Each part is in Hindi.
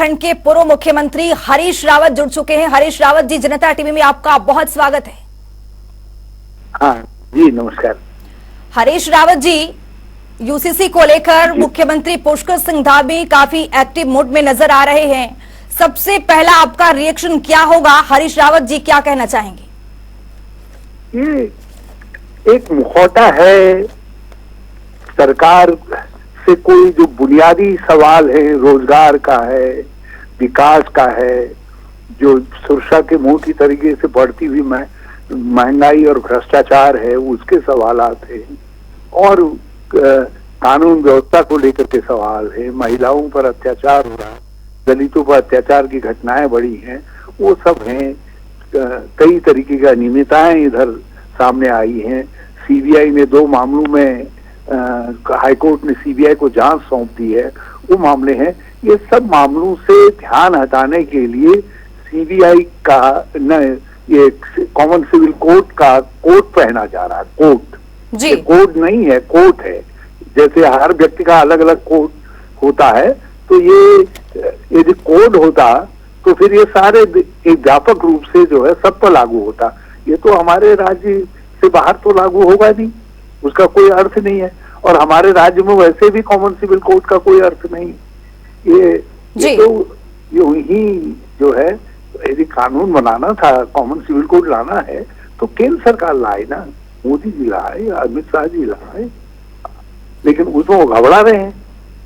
उत्तराखंड के पूर्व मुख्यमंत्री हरीश रावत जुड़ चुके हैं। हरीश रावत जी, जनता टीवी में आपका बहुत स्वागत है। हाँ जी, नमस्कार। हरीश रावत जी, यूसीसी को लेकर मुख्यमंत्री पुष्कर सिंह धामी काफी एक्टिव मूड में नजर आ रहे हैं। सबसे पहला आपका रिएक्शन क्या होगा? हरीश रावत जी क्या कहना चाहेंगे? ये एक मुखौटा है सरकार से, कोई जो बुनियादी सवाल है, रोजगार का है, विकास का है, जो सुरक्षा के मोटी तरीके से बढ़ती हुई महंगाई और भ्रष्टाचार है, उसके सवालात है, और कानून व्यवस्था को लेकर के सवाल है, महिलाओं पर अत्याचार हो रहा है, दलितों पर अत्याचार की घटनाएं बढ़ी हैं, वो सब हैं। कई तरीके की अनियमितताएं इधर सामने आई हैं। सीबीआई ने 2 मामलों में हाईकोर्ट ने सीबीआई को जांच सौंप दी है, वो मामले हैं। ये सब मामलों से ध्यान हटाने के लिए सीबीआई का ये कॉमन सिविल कोड का कोड पहना जा रहा है। कोड, ये कोड नहीं है, कोड है। जैसे हर व्यक्ति का अलग अलग कोड होता है, तो ये यदि कोड होता तो फिर ये सारे एक व्यापक रूप से जो है सब पर लागू होता। ये तो हमारे राज्य से बाहर तो लागू होगा नहीं, उसका कोई अर्थ नहीं है, और हमारे राज्य में वैसे भी कॉमन सिविल कोड का कोई अर्थ नहीं। ये तो यही जो है, यदि कानून बनाना था, कॉमन सिविल कोड लाना है, तो केंद्र सरकार लाए ना, मोदी जी लाए, अमित शाह जी लाए, लेकिन उसमें वो घबरा रहे हैं।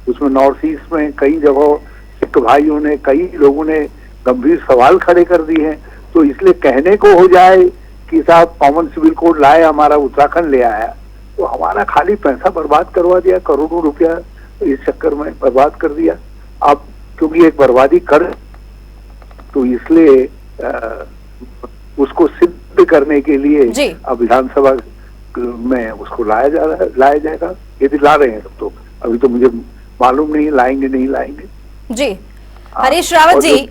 उसमें नॉर्थ ईस्ट में कई जगह सिख भाइयों ने, कई लोगों ने गंभीर सवाल खड़े कर दिए हैं। तो इसलिए कहने को हो जाए कि साहब कॉमन सिविल कोड लाए, हमारा उत्तराखंड ले आया, तो हमारा खाली पैसा बर्बाद करवा दिया, करोड़ों रुपया इस चक्कर में बर्बाद कर दिया। अब क्योंकि एक बर्बादी कर, तो इसलिए उसको सिद्ध करने के लिए अब विधानसभा में उसको लाया जाएगा। यदि ला रहे हैं तो अभी तो मुझे मालूम नहीं लाएंगे नहीं लाएंगे। जी हरीश रावत जी,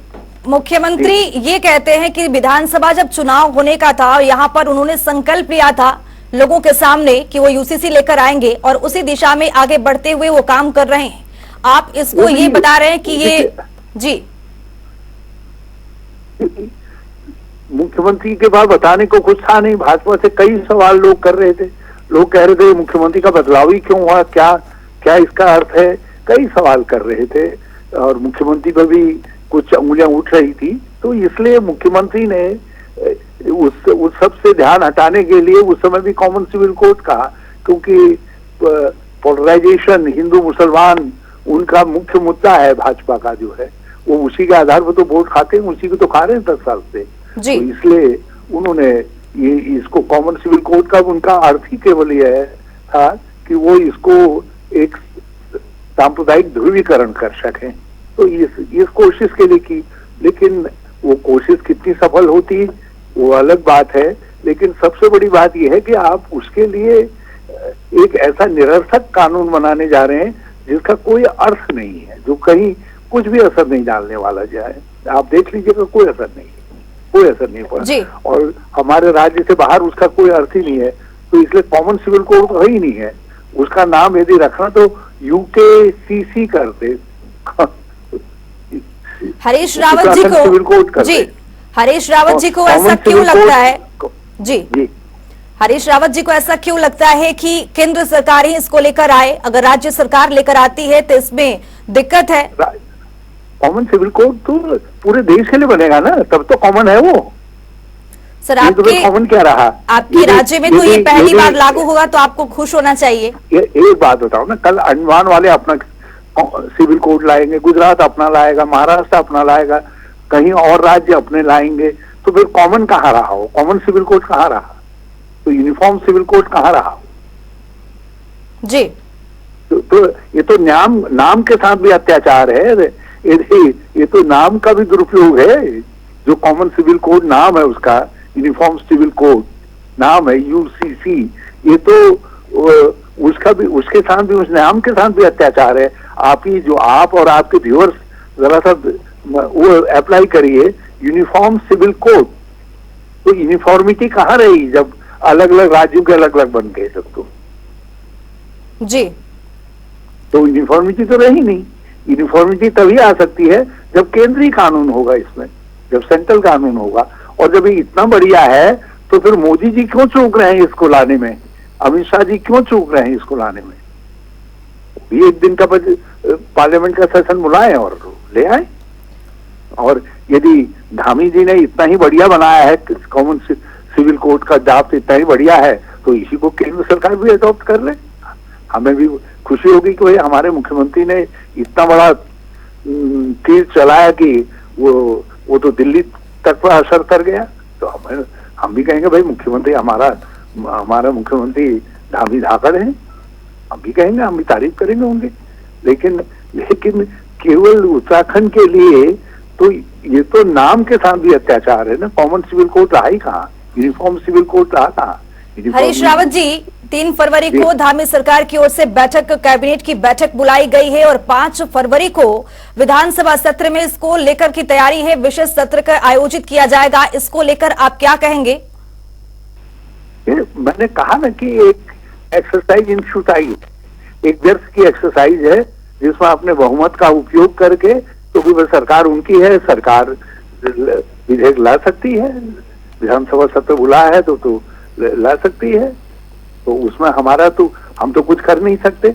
मुख्यमंत्री ये कहते हैं कि विधानसभा जब चुनाव होने का था, यहाँ पर उन्होंने संकल्प लिया था लोगों के सामने कि वो यूसीसी लेकर आएंगे, और उसी दिशा में आगे बढ़ते हुए वो काम कर रहे हैं। आप इसको ये बता रहे हैं कि ये जी मुख्यमंत्री के बाद बताने को कुछ था नहीं। भाजपा से कई सवाल लोग कर रहे थे, लोग कह रहे थे मुख्यमंत्री का बदलाव ही क्यों हुआ, क्या इसका अर्थ है, कई सवाल कर रहे थे, और मुख्यमंत्री पर भी कुछ उंगलियां उठ रही थी। तो इसलिए मुख्यमंत्री ने उस सब से ध्यान हटाने के लिए उस समय भी कॉमन सिविल कोड कहा, क्योंकि पोलराइजेशन, हिंदू मुसलमान उनका मुख्य मुद्दा है भाजपा का जो है, वो उसी के आधार पर तो वोट खाते हैं, उसी को तो खा रहे हैं 10 साल से। तो इसलिए उन्होंने ये इसको कॉमन सिविल कोड का उनका अर्थ ही केवल यह था कि वो इसको एक सांप्रदायिक ध्रुवीकरण कर सकें। तो इस कोशिश के लिए की, लेकिन वो कोशिश कितनी सफल होती वो अलग बात है। लेकिन सबसे बड़ी बात यह है कि आप उसके लिए एक ऐसा निरर्थक कानून बनाने जा रहे हैं जिसका कोई अर्थ नहीं है, जो कहीं कुछ भी असर नहीं डालने वाला जाए। आप देख लीजिएगा, कोई असर नहीं, कोई असर नहीं पड़ा, और हमारे राज्य से बाहर उसका कोई अर्थ ही नहीं है। तो इसलिए कॉमन सिविल कोड तो ही नहीं है, उसका नाम यदि रखना तो यूकेसीसी करते। हरीश रावत जी को हरीश रावत जी को ऐसा क्यों लगता है जी हरीश रावत जी को ऐसा क्यों लगता है कि केंद्र सरकार ही इसको लेकर आए? अगर राज्य सरकार लेकर आती है तो इसमें दिक्कत है। कॉमन सिविल कोड तो पूरे देश के लिए बनेगा ना, तब तो कॉमन है वो। सर आपके कॉमन क्या रहा, आपके राज्य में तो ये पहली बार लागू होगा, तो आपको खुश होना चाहिए। एक बात बताओ ना, कल अंडमान वाले अपना सिविल कोड लाएंगे, गुजरात अपना लाएगा, महाराष्ट्र अपना लाएगा, कहीं और राज्य अपने लाएंगे, तो फिर कॉमन कहाँ रहा हो, कॉमन सिविल कोड कहाँ रहा, तो यूनिफॉर्म सिविल कोड कहाँ रहा जी। तो ये तो नाम के साथ भी अत्याचार है, ये तो नाम का भी दुरुपयोग है। जो कॉमन सिविल कोड नाम है उसका, यूनिफॉर्म सिविल कोड नाम है यूसीसी, ये तो उसका भी, उसके साथ भी, उस नाम के साथ भी अत्याचार है। आप और आपके व्यूअर्स जरा सा वो अप्लाई करिए यूनिफॉर्म सिविल कोड, तो यूनिफॉर्मिटी कहाँ रही जब अलग अलग राज्यों के अलग अलग बन गए सब। तो जी, तो यूनिफॉर्मिटी तो रही नहीं। यूनिफॉर्मिटी तभी आ सकती है जब केंद्रीय कानून होगा, इसमें जब सेंट्रल कानून होगा। और जब ये इतना बढ़िया है तो फिर मोदी जी क्यों चूक रहे हैं इसको लाने में, अमित शाह जी क्यों चूक रहे हैं इसको लाने में? ये एक दिन का पार्लियामेंट का सेशन बुलाएं और ले आए। और यदि धामी जी ने इतना ही बढ़िया बनाया है कॉमन सिविल कोड का ड्राफ्ट, इतना ही बढ़िया है, तो इसी को केंद्र सरकार भी अडॉप्ट कर ले। हमें भी खुशी होगी कि भाई हमारे मुख्यमंत्री ने इतना बड़ा तीर चलाया कि वो तो दिल्ली तक पर असर कर गया। तो हम भी कहेंगे भाई मुख्यमंत्री हमारा मुख्यमंत्री धामी धाकड़ है, हम भी कहेंगे, हम भी तारीफ करेंगे उनकी। लेकिन केवल उत्तराखंड के लिए तो ये तो नाम के साथ भी अत्याचार है ना। कॉमन सिविल कोड रहा ही कहाँ, यूनिफॉर्म सिविल कोड रहा कहाँ? हरीश रावत जी, 3 फरवरी को धामी सरकार की ओर से कैबिनेट की बैठक बुलाई गई है और 5 फरवरी को विधानसभा सत्र में इसको लेकर की तैयारी है, विशेष सत्र का आयोजित किया जाएगा। इसको लेकर आप क्या कहेंगे? मैंने कहा ना कि एक एक्सरसाइज इन फुटाइल, एक व्यर्थ की एक्सरसाइज है जिसमें अपने बहुमत का उपयोग करके, तो भी सरकार उनकी है, सरकार विधेयक ला सकती है, विधानसभा सत्र बुलाया है तो ला सकती है। तो उसमें हमारा तो हम तो कुछ कर नहीं सकते,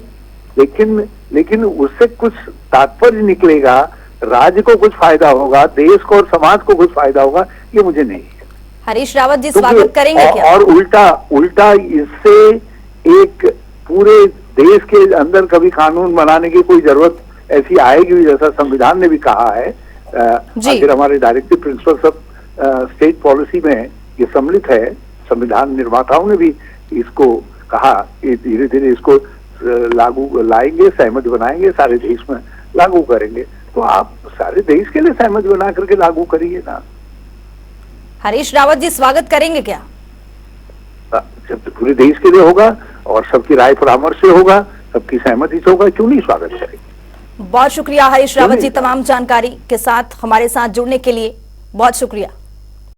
लेकिन उससे कुछ तात्पर्य निकलेगा, राज्य को कुछ फायदा होगा, देश को और समाज को कुछ फायदा होगा, ये मुझे नहीं है। हरीश रावत जी स्वागत करेंगे क्या? और उल्टा इससे एक पूरे देश के अंदर कभी कानून बनाने की कोई जरूरत ऐसी आएगी, जैसा संविधान ने भी कहा है। आखिर हमारे directive principles of state policy में ये सम्मिलित है, संविधान निर्माताओं ने भी इसको कहा कि धीरे धीरे इसको लागू लाएंगे, सहमत बनाएंगे, सारे देश में लागू करेंगे। तो आप सारे देश के लिए सहमत बना करके लागू करिए ना। हरीश रावत जी स्वागत करेंगे क्या? जब पूरे देश के लिए होगा और सबकी राय परामर्श से होगा, सबकी सहमति से होगा, क्यों नहीं स्वागत करेंगे। बहुत शुक्रिया हरीश रावत जी, तमाम जानकारी के साथ हमारे साथ जुड़ने के लिए बहुत शुक्रिया।